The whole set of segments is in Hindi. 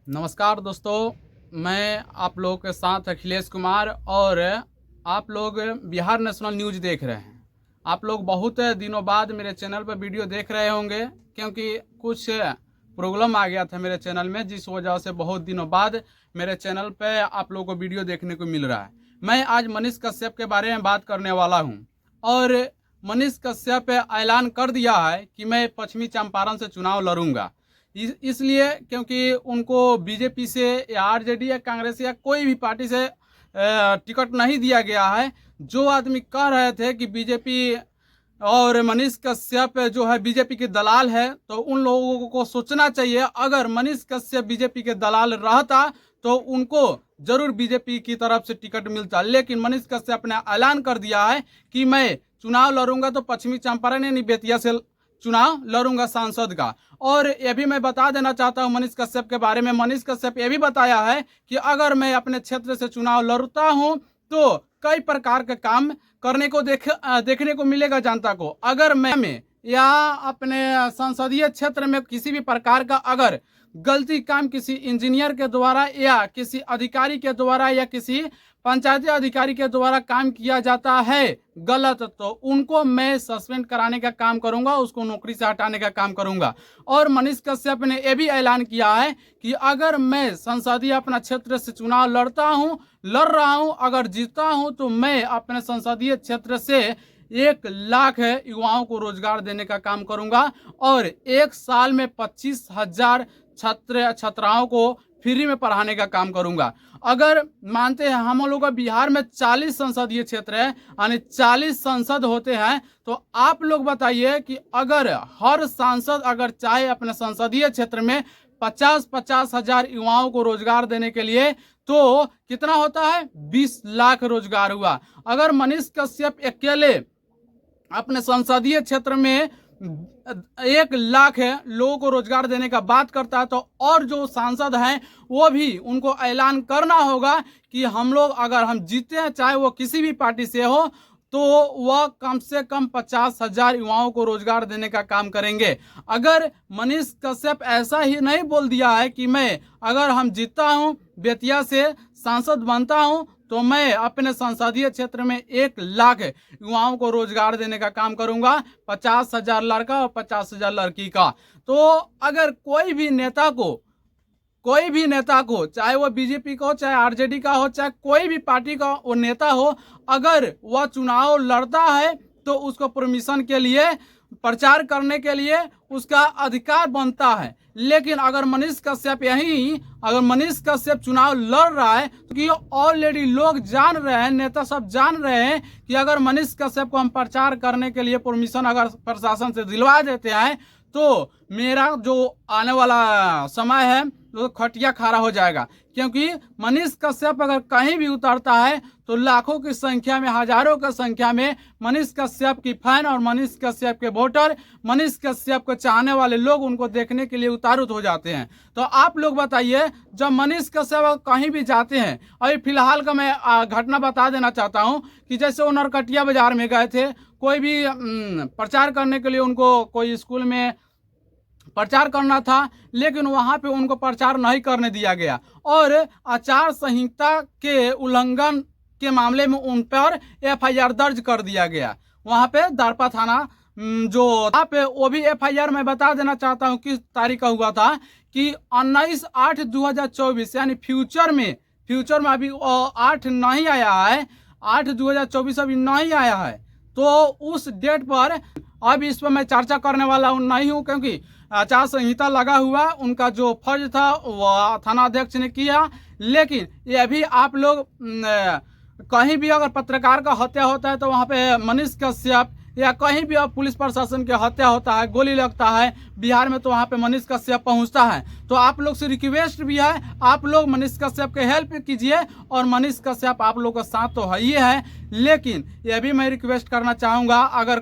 नमस्कार दोस्तों, मैं आप लोगों के साथ अखिलेश कुमार और आप लोग बिहार नेशनल न्यूज़ देख रहे हैं। आप लोग बहुत दिनों बाद मेरे चैनल पर वीडियो देख रहे होंगे क्योंकि कुछ प्रॉब्लम आ गया था मेरे चैनल में, जिस वजह से बहुत दिनों बाद मेरे चैनल पे आप लोगों को वीडियो देखने को मिल रहा है। मैं आज मनीष कश्यप के बारे में बात करने वाला हूँ और मनीष कश्यप ऐलान कर दिया है कि मैं पश्चिमी चंपारण से चुनाव लड़ूंगा। इसलिए क्योंकि उनको बीजेपी से या आरजेडी या कांग्रेस या कोई भी पार्टी से टिकट नहीं दिया गया है। जो आदमी कह रहे थे कि बीजेपी और मनीष कश्यप जो है बीजेपी के दलाल है, तो उन लोगों को सोचना चाहिए, अगर मनीष कश्यप बीजेपी के दलाल रहता तो उनको जरूर बीजेपी की तरफ से टिकट मिलता। लेकिन मनीष कश्यप ने ऐलान कर दिया है कि मैं चुनाव लड़ूंगा तो पश्चिमी चंपारण यानी बेतिया से चुनाव लड़ूंगा सांसद का। और ये भी मैं बता देना चाहता हूं मनीष कश्यप के बारे में। मनीष कश्यप ये भी बताया है कि अगर मैं अपने क्षेत्र से चुनाव लड़ता हूं तो कई प्रकार के काम करने को देखने को मिलेगा जनता को। अगर मैं या अपने संसदीय क्षेत्र में किसी भी प्रकार का अगर गलती काम किसी इंजीनियर के द्वारा या किसी अधिकारी के द्वारा या किसी पंचायती अधिकारी के द्वारा काम किया जाता है गलत, तो उनको मैं सस्पेंड कराने का काम करूंगा, उसको नौकरी से हटाने का काम करूंगा। और मनीष कश्यप ने यह भी ऐलान किया है कि अगर मैं संसदीय अपना क्षेत्र से चुनाव लड़ रहा हूं, अगर जीतता हूं तो मैं अपने संसदीय क्षेत्र से 1 लाख युवाओं को रोजगार देने का काम करूंगा और 1 साल में 25,000 छात्राओं को फ्री में पढ़ाने का काम करूंगा। अगर मानते हैं हम लोग का बिहार में 40 संसदीय क्षेत्र है यानी 40 संसद होते हैं, तो आप लोग बताइए कि अगर हर सांसद अगर चाहे अपने संसदीय क्षेत्र में 50-50 हजार युवाओं को रोजगार देने के लिए, तो कितना होता है? 20 लाख रोजगार हुआ। अगर मनीष कश्यप अकेले अपने संसदीय क्षेत्र में 1 लाख लोगों को रोजगार देने का बात करता है, तो और जो सांसद हैं वो भी उनको ऐलान करना होगा कि हम लोग अगर हम जीते हैं, चाहे वो किसी भी पार्टी से हो, तो वह कम से कम 50,000 युवाओं को रोजगार देने का काम करेंगे। अगर मनीष कश्यप ऐसा ही नहीं बोल दिया है कि मैं अगर हम जीतता हूं, बेतिया से सांसद बनता हूं, तो मैं अपने संसदीय क्षेत्र में 1 लाख युवाओं को रोजगार देने का काम करूंगा, 50,000 लड़का और 50,000 लड़की का। तो अगर कोई भी नेता को चाहे वो बीजेपी का हो, चाहे आरजेडी का हो, चाहे कोई भी पार्टी का वो नेता हो, अगर वह चुनाव लड़ता है तो उसको परमिशन के लिए प्रचार करने के लिए उसका अधिकार बनता है। लेकिन अगर मनीष कश्यप चुनाव लड़ रहा है तो ऑलरेडी लोग जान रहे हैं, नेता सब जान रहे हैं कि अगर मनीष कश्यप को हम प्रचार करने के लिए परमिशन अगर प्रशासन से दिलवा देते हैं तो मेरा जो आने वाला समय है तो खटिया खारा हो जाएगा। क्योंकि मनीष कश्यप अगर कहीं भी उतरता है तो लाखों की संख्या में, हजारों की संख्या में मनीष कश्यप की फैन और मनीष कश्यप के वोटर, मनीष कश्यप को चाहने वाले लोग उनको देखने के लिए उतारू हो जाते हैं। तो आप लोग बताइए, जब मनीष कश्यप कहीं भी जाते हैं, अभी फिलहाल का मैं घटना बता देना चाहता हूं कि जैसे वो नरकटिया बाजार में गए थे, कोई भी प्रचार करने के लिए उनको कोई स्कूल में प्रचार करना था, लेकिन वहां पे उनको प्रचार नहीं करने दिया गया और आचार संहिता के उल्लंघन के मामले में उन पर एफआईआर दर्ज कर दिया गया। वहां पे दारपा थाना जो वहां पे वो भी एफआईआर मैं बता देना चाहता हूं किस तारीख का हुआ था कि 19/8/2024 यानी फ्यूचर में अभी 8 नहीं आया है, 8/2024 अभी नहीं आया है। तो उस डेट पर अब इस पर मैं चर्चा करने वाला नहीं हूं, क्योंकि आचार संहिता लगा हुआ, उनका जो फर्ज था वह थाना अध्यक्ष ने किया। लेकिन ये भी आप लोग कहीं भी अगर पत्रकार का हत्या होता है तो वहाँ पे मनीष कश्यप या कहीं भी अब पुलिस प्रशासन की हत्या होता है, गोली लगता है बिहार में, तो वहाँ पे मनीष कश्यप पहुँचता है। तो आप लोग से रिक्वेस्ट भी है, आप लोग मनीष कश्यप के हेल्प कीजिए और मनीष कश्यप आप लोग का साथ तो है ही है। लेकिन यह भी मैं रिक्वेस्ट करना चाहूँगा, अगर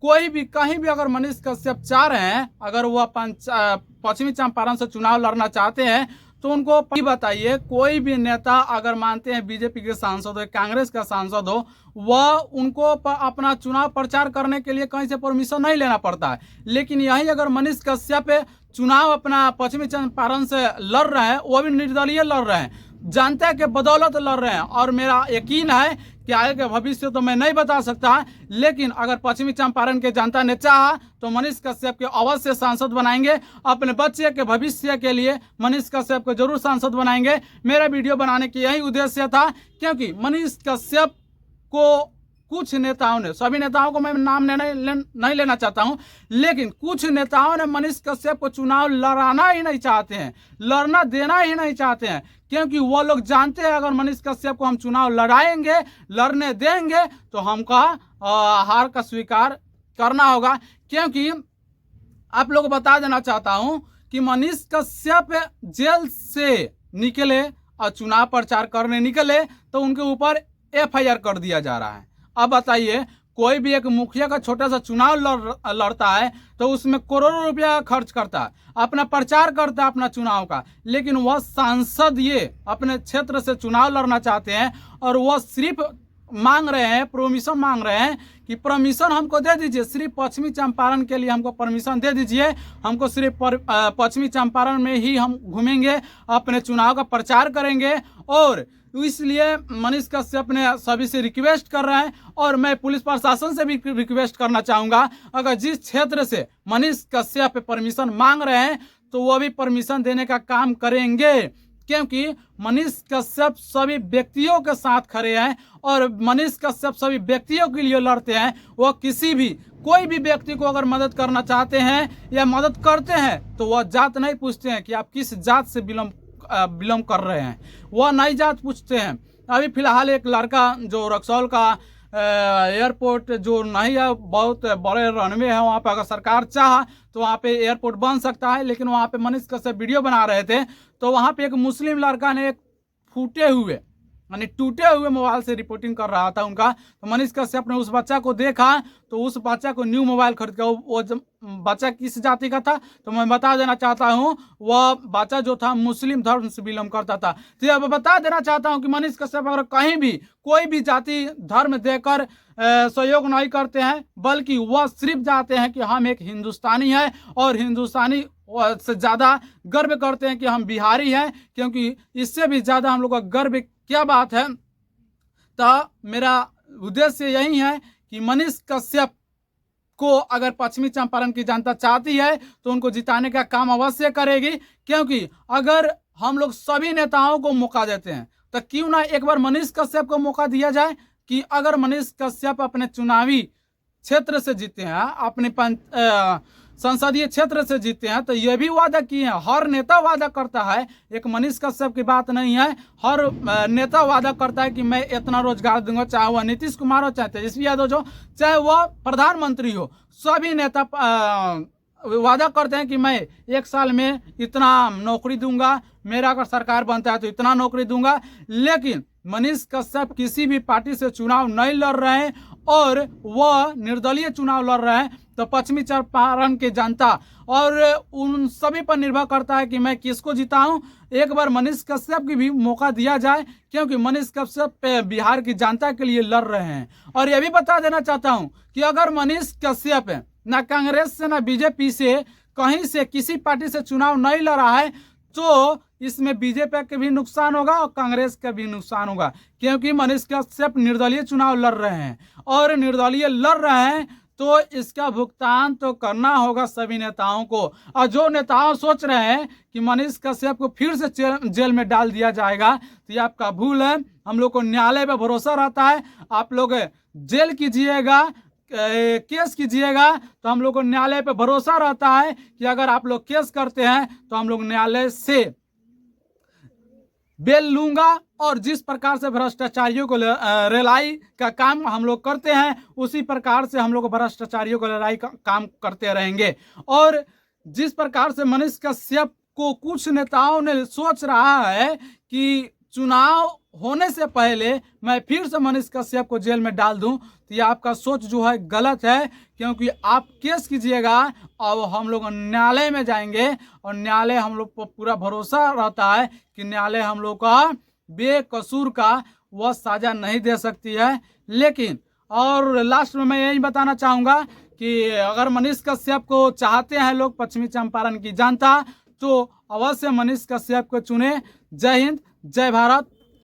कोई भी कहीं भी अगर मनीष कश्यप चाह रहे हैं, अगर वह पश्चिमी चंपारण से चुनाव लड़ना चाहते हैं, तो उनको ये बताइए, कोई भी नेता अगर मानते हैं बीजेपी के सांसद हो, कांग्रेस का सांसद हो, वह उनको अपना चुनाव प्रचार करने के लिए कहीं से परमिशन नहीं लेना पड़ता है। लेकिन यही अगर मनीष कश्यप चुनाव अपना पश्चिमी चंपारण से लड़ रहे हैं, वो भी निर्दलीय लड़ रहे हैं, जनता के बदौलत लड़ रहे हैं, और मेरा यकीन है कि आगे के भविष्य तो मैं नहीं बता सकता, लेकिन अगर पश्चिमी चंपारण के जनता ने चाहा तो मनीष कश्यप के अवश्य सांसद बनाएंगे। अपने बच्चे के भविष्य के लिए मनीष कश्यप को जरूर सांसद बनाएंगे। मेरा वीडियो बनाने की यही उद्देश्य था, क्योंकि मनीष कश्यप को कुछ नेताओं ने, सभी नेताओं को मैं नाम नहीं लेना चाहता हूं, लेकिन कुछ नेताओं ने मनीष कश्यप को चुनाव लड़ाना ही नहीं चाहते हैं, लड़ना देना ही नहीं चाहते हैं, क्योंकि वो लोग जानते हैं अगर मनीष कश्यप को हम चुनाव लड़ाएंगे, लड़ने देंगे, तो हमका हार का स्वीकार करना होगा। क्योंकि आप लोग को बता देना चाहता हूं कि मनीष कश्यप जेल से निकले और चुनाव प्रचार करने निकले तो उनके ऊपर FIR कर दिया जा रहा है। अब बताइए, कोई भी एक मुखिया का छोटा सा चुनाव लड़ता है तो उसमें करोड़ों रुपया खर्च करता है, अपना प्रचार करता है अपना चुनाव का, लेकिन वह सांसद ये अपने क्षेत्र से चुनाव लड़ना चाहते हैं और वह सिर्फ मांग रहे हैं, परमिशन मांग रहे हैं कि परमिशन हमको दे दीजिए, सिर्फ पश्चिमी चंपारण के लिए हमको परमिशन दे दीजिए, हमको सिर्फ पश्चिमी चंपारण में ही हम घूमेंगे, अपने चुनाव का प्रचार करेंगे। और इसलिए मनीष कश्यप ने सभी से रिक्वेस्ट कर रहे हैं, और मैं पुलिस प्रशासन से भी रिक्वेस्ट करना चाहूँगा, अगर जिस क्षेत्र से मनीष कश्यप परमिशन मांग रहे हैं तो वो भी परमिशन देने का काम करेंगे, क्योंकि मनीष कश्यप सभी व्यक्तियों के साथ खड़े हैं और मनीष कश्यप सभी व्यक्तियों के लिए लड़ते हैं। वो किसी भी कोई भी व्यक्ति को अगर मदद करना चाहते हैं या मदद करते हैं तो वह जात नहीं पूछते हैं कि आप किस जात से बिलोंग कर रहे हैं, वह नई जात पूछते हैं। अभी फिलहाल एक लड़का जो रक्सौल का एयरपोर्ट जो नहीं है, बहुत बड़े रनवे है, वहाँ पे अगर सरकार चाह तो वहाँ पे एयरपोर्ट बन सकता है, लेकिन वहाँ पे मनीष कश्यप वीडियो बना रहे थे तो वहाँ पे एक मुस्लिम लड़का ने एक फूटे हुए यानी टूटे हुए मोबाइल से रिपोर्टिंग कर रहा था उनका, तो मनीष कश्यप ने उस बच्चा को देखा तो उस बच्चा को न्यू मोबाइल खरीद कर, वो बच्चा किस जाति का था तो मैं बता देना चाहता हूँ, वह बच्चा जो था मुस्लिम धर्म से बिलोंग करता था। तो अब बता देना चाहता हूँ कि मनीष कश्यप अगर कहीं भी कोई भी जाति धर्म देकर सहयोग नहीं करते हैं, बल्कि वह सिर्फ चाहते हैं कि हम एक हिंदुस्तानी है और हिंदुस्तानी से ज़्यादा गर्व करते हैं कि हम बिहारी हैं, क्योंकि इससे भी ज़्यादा हम लोग का गर्व क्या बात है। तो मेरा उद्देश्य यही है कि मनीष कश्यप को अगर पश्चिमी चंपारण की जनता चाहती है तो उनको जिताने का काम अवश्य करेगी, क्योंकि अगर हम लोग सभी नेताओं को मौका देते हैं तो क्यों ना एक बार मनीष कश्यप को मौका दिया जाए कि अगर मनीष कश्यप अपने चुनावी क्षेत्र से जीते हैं, अपने संसदीय क्षेत्र से जीते हैं, तो यह भी वादा किए हैं, हर नेता वादा करता है, एक मनीष कश्यप की बात नहीं है, हर नेता वादा करता है कि मैं इतना रोजगार दूंगा, चाहे वह नीतीश कुमार हो, चाहे तेजस्वी यादव हो, चाहे वह प्रधानमंत्री हो, सभी नेता वादा करते हैं कि मैं एक साल में इतना नौकरी दूंगा, मेरा अगर सरकार बनता है तो इतना नौकरी दूंगा। लेकिन मनीष कश्यप किसी भी पार्टी से चुनाव नहीं लड़ रहे हैं और वह निर्दलीय चुनाव लड़ रहे हैं, तो पश्चिमी चंपारण की जनता और उन सभी पर निर्भर करता है कि मैं किसको जिताऊं। एक बार मनीष कश्यप की भी मौका दिया जाए, क्योंकि मनीष कश्यप बिहार की जनता के लिए लड़ रहे हैं। और यह भी बता देना चाहता हूं कि अगर मनीष कश्यप ना कांग्रेस से ना बीजेपी से कहीं से किसी पार्टी से चुनाव नहीं लड़ा है तो इसमें बीजेपी का भी नुकसान होगा और कांग्रेस का भी नुकसान होगा, क्योंकि मनीष कश्यप निर्दलीय चुनाव लड़ रहे हैं और निर्दलीय लड़ रहे हैं तो इसका भुगतान तो करना होगा सभी नेताओं को। और जो नेताओं सोच रहे हैं कि मनीष कश्यप को फिर से जेल में डाल दिया जाएगा तो ये आपका भूल है। हम लोग को न्यायालय पर भरोसा रहता है, आप लोग जेल कीजिएगा, केस कीजिएगा तो हम लोग को न्यायालय पे भरोसा रहता है कि अगर आप लोग केस करते हैं तो हम लोग न्यायालय से बेल लूंगा। और जिस प्रकार से भ्रष्टाचारियों को रेलाई का काम हम लोग करते हैं उसी प्रकार से हम लोग भ्रष्टाचारियों को रेलाई का काम करते रहेंगे। और जिस प्रकार से मनीष कश्यप को कुछ नेताओं ने सोच रहा है कि चुनाव होने से पहले मैं फिर से मनीष कश्यप को जेल में डाल दूं, तो ये आपका सोच जो है गलत है। क्योंकि आप केस कीजिएगा और हम लोग न्यायालय में जाएंगे और न्यायालय हम लोग को पूरा भरोसा रहता है कि न्यायालय हम लोग का बेकसूर का वह सजा नहीं दे सकती है। लेकिन और लास्ट में मैं यही बताना चाहूँगा कि अगर मनीष कश्यप को चाहते हैं लोग, पश्चिमी चंपारण की जनता, तो अवश्य मनीष कश्यप को चुने। जय हिंद, जय भारत।